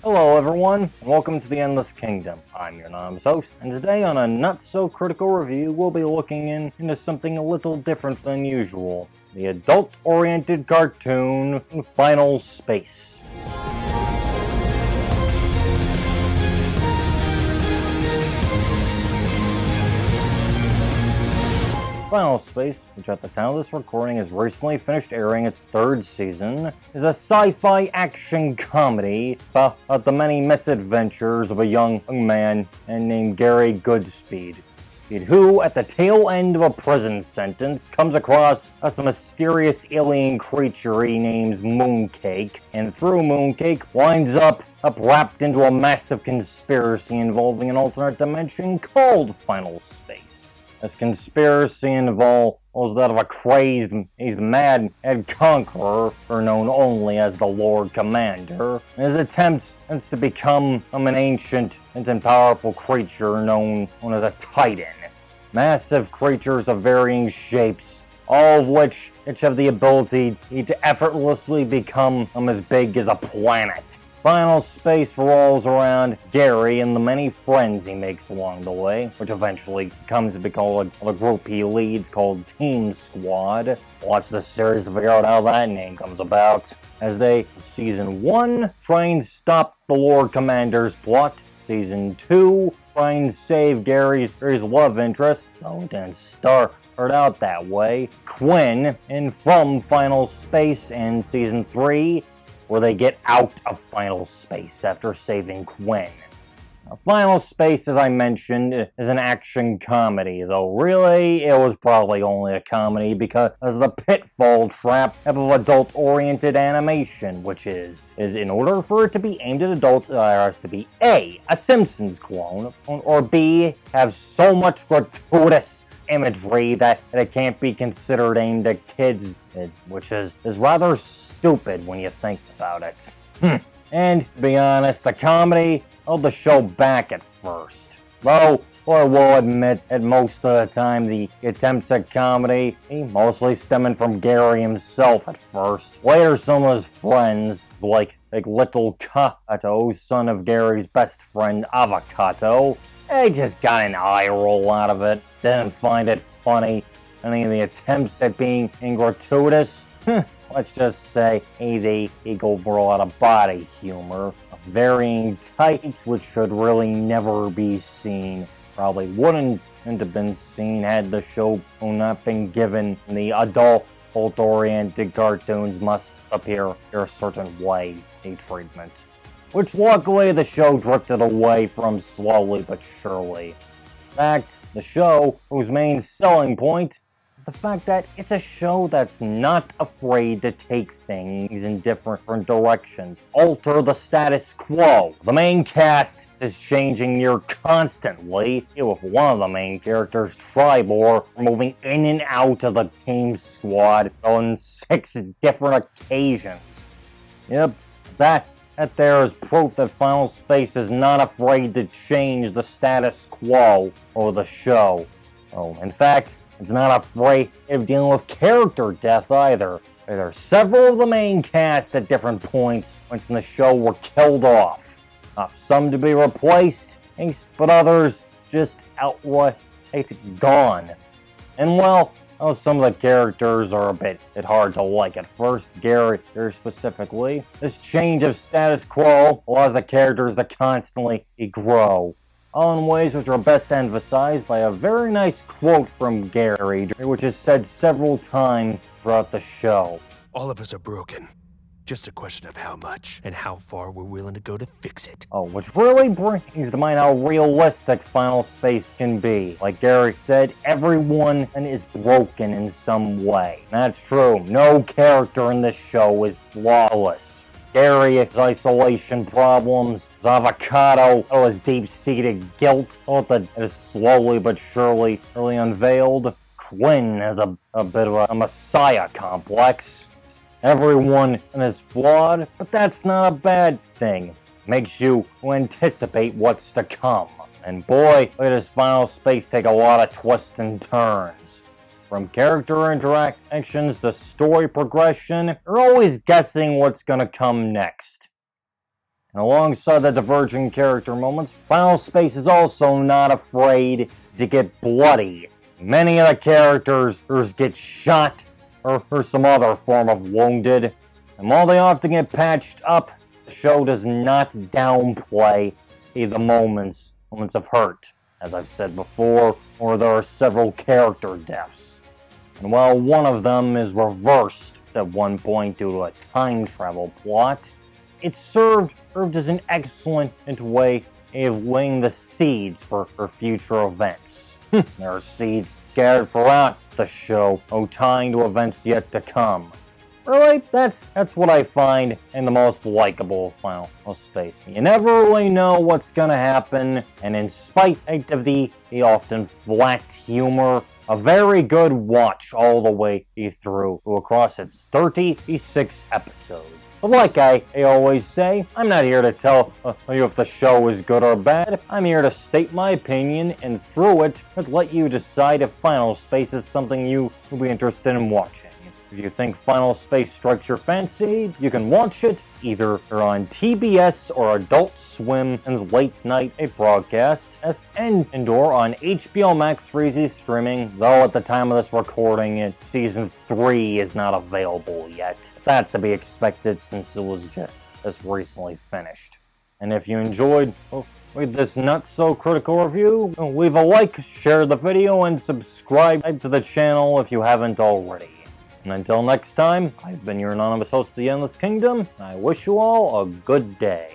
Hello everyone, and welcome to the Endless Kingdom. I'm your anonymous host, and today on a not-so-critical review, we'll be looking into something a little different than usual. The adult-oriented cartoon, Final Space. Final Space, which at the time of this recording has recently finished airing its third season, is a sci-fi action comedy about the many misadventures of a young man named Gary Goodspeed, who, at the tail end of a prison sentence, comes across some mysterious alien creature he names Mooncake, and through Mooncake winds up wrapped into a massive conspiracy involving an alternate dimension called Final Space. This conspiracy involves that of a crazed, mad conqueror, known only as the Lord Commander, and his attempts to become an ancient and powerful creature known as a Titan. Massive creatures of varying shapes, all of which have the ability to effortlessly become as big as a planet. Final Space revolves around Gary and the many friends he makes along the way, which eventually comes to be called a group he leads called Team Squad. Watch the series to figure out how that name comes about. As they, Season 1, try and stop the Lord Commander's plot. Season 2, try and save Gary's love interest. Oh, it didn't start out that way. Quinn, and from Final Space, and Season 3, where they get out of Final Space after saving Quinn. Now, Final Space, as I mentioned, is an action comedy, though really it was probably only a comedy because of the pitfall trap of adult-oriented animation, which is in order for it to be aimed at adults, it has to be A, a Simpsons clone, or B, have so much gratuitous imagery that it can't be considered aimed at kids, which is rather stupid when you think about it. And to be honest, the comedy held the show back at first. Though, I will admit, at most of the time, the attempts at comedy, mostly stemming from Gary himself at first. Later, some of his friends, like Little Kato, son of Gary's best friend Avocado, they just got an eye roll out of it, didn't find it funny. Any of the attempts at being gratuitous, let's just say, they go for a lot of body humor of varying types, which should really never be seen. Probably wouldn't have been seen had the show not been given the adult-oriented cartoons must appear a certain way treatment, which luckily the show drifted away from slowly but surely. In fact, the show, whose main selling point is the fact that it's a show that's not afraid to take things in different directions, alter the status quo. The main cast is changing near constantly, with one of the main characters, Tribor, moving in and out of the Team Squad on 6 different occasions. Yep, that there is proof that Final Space is not afraid to change the status quo of the show. Oh, in fact, it's not afraid of dealing with character death either. There are several of the main cast at different points in the show were killed off. Some to be replaced, but others just outright gone. And well, some of the characters are a bit hard to like at first. Gary specifically. This change of status quo allows the characters to constantly grow, all in ways which are best emphasized by a very nice quote from Gary, which is said several times throughout the show. All of us are broken. Just a question of how much and how far we're willing to go to fix it. Oh, which really brings to mind how realistic Final Space can be. Like Gary said, everyone is broken in some way. That's true. No character in this show is flawless. Gary's isolation problems, his Avocado, his deep-seated guilt, that is slowly but surely unveiled. Quinn has a bit of a messiah complex. Everyone is flawed, but that's not a bad thing. Makes you anticipate what's to come. And boy, does Final Space take a lot of twists and turns. From character interactions to story progression, you're always guessing what's gonna come next. And alongside the diverging character moments, Final Space is also not afraid to get bloody. Many of the characters get shot or some other form of wounded, and while they often get patched up, the show does not downplay the moments of hurt. As I've said before, or there are several character deaths. And while one of them is reversed at one point due to a time travel plot, it served as an excellent way of laying the seeds for future events. There are seeds scattered throughout the show, tying to events yet to come. Really, that's what I find in the most likable Final Space. You never really know what's gonna happen, and in spite of the often flat humor, a very good watch all the way through across its 36 episodes. But like I always say, I'm not here to tell you if the show is good or bad. I'm here to state my opinion, and through it, let you decide if Final Space is something you will be interested in watching. If you think Final Space strikes your fancy, you can watch it either on TBS or Adult Swim's late night broadcast, and/or on HBO Max for easy streaming, though at the time of this recording, Season 3 is not available yet. That's to be expected since it was just recently finished. And if you enjoyed this not-so-critical review, leave a like, share the video, and subscribe to the channel if you haven't already. And until next time, I've been your anonymous host of the Endless Kingdom. I wish you all a good day.